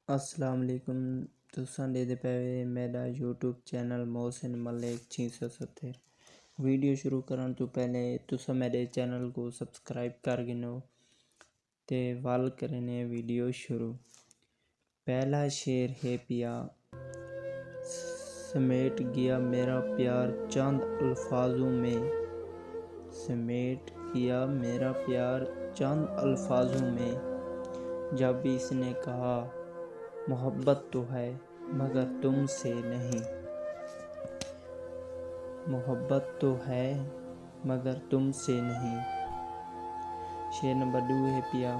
अस्सलाम वालेकुम। तुसां दे पे मेरा YouTube channel Mohsin Malik 670। Video शुरू करन तो पहले तुसा मेरे चैनल को सब्सक्राइब कर गिनो ते वाल करने वीडियो शुरू। पहला शेर है पिया, समेट गया मेरा प्यार चंद अल्फाजों में, समेट गया मेरा प्यार चंद अल्फाजों में। जब इसने कहा मोहब्बत तो है मगर तुमसे नहीं, मोहब्बत तो है मगर तुमसे नहीं। शेर नंबर 2 है पिया,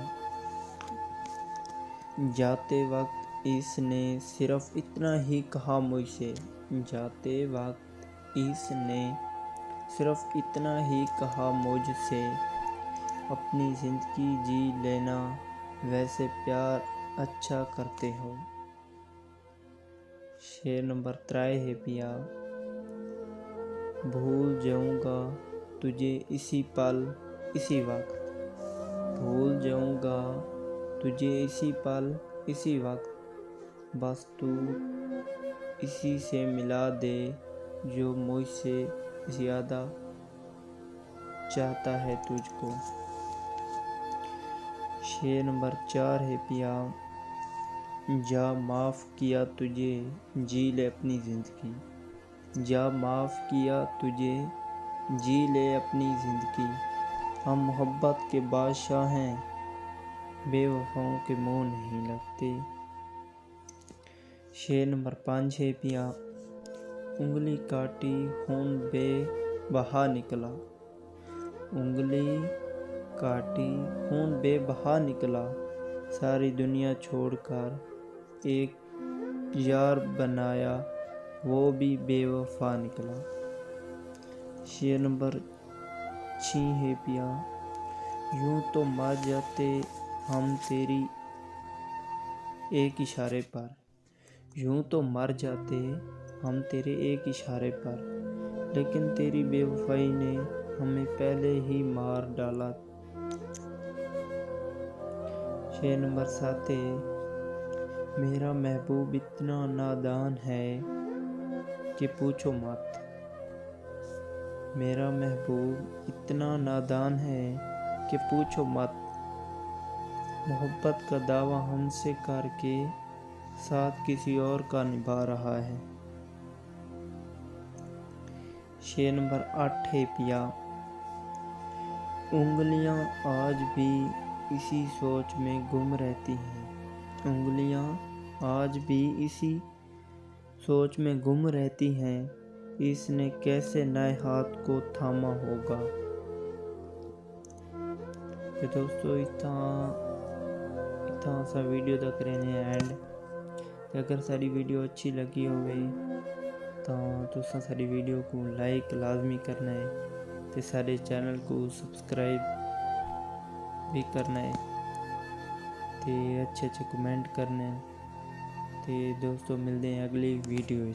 जाते वक्त इसने सिर्फ इतना ही कहा मुझसे, जाते वक्त इसने सिर्फ इतना ही कहा मुझसे, अपनी ज़िंदगी जी लेना वैसे प्यार अच्छा करते हो। शेर नंबर 3 है पिया, भूल जाऊंगा तुझे इसी पल इसी वक्त, भूल जाऊंगा तुझे इसी पल इसी वक्त, बस तू इसी से मिला दे जो मुझसे ज़्यादा चाहता है तुझको। शेर नंबर 4 है पिया, जा माफ़ किया तुझे जी ले अपनी ज़िंदगी, जा माफ़ किया तुझे जी ले अपनी ज़िंदगी। हम मोहब्बत के बादशाह हैं, बेवफाओं के मुँह नहीं लगते। शेर नंबर 5 है पिया, उंगली काटी खून बेबहा निकला, उंगली काटी खून बेबहा निकला, सारी दुनिया छोड़कर एक यार बनाया वो भी बेवफा निकला। शेर नंबर 6 है पिया, यूं तो मर जाते हम तेरी एक इशारे पर, यूं तो मर जाते हम तेरे एक इशारे पर, लेकिन तेरी बेवफाई ने हमें पहले ही मार डाला। शेर नंबर 7 है, मेरा महबूब इतना नादान है कि पूछो मत, मेरा महबूब इतना नादान है कि पूछो मत, मोहब्बत का दावा हमसे करके साथ किसी और का निभा रहा है। शेर नंबर 8 है पिया, उंगलियां आज भी इसी सोच में गुम रहती हैं, उंगलियां आज भी इसी सोच में गुम रहती हैं, इसने कैसे नए हाथ को थामा होगा। तो दोस्तों इतना सा वीडियो तक रहने एंड अगर सारी वीडियो अच्छी लगी होवे तो तुसा सारी वीडियो को लाइक लाजमी करना है ते सारे चैनल को सब्सक्राइब भी करना है ते अच्छे कमेंट करने। ते दोस्तों मिलते हैं अगली वीडियो।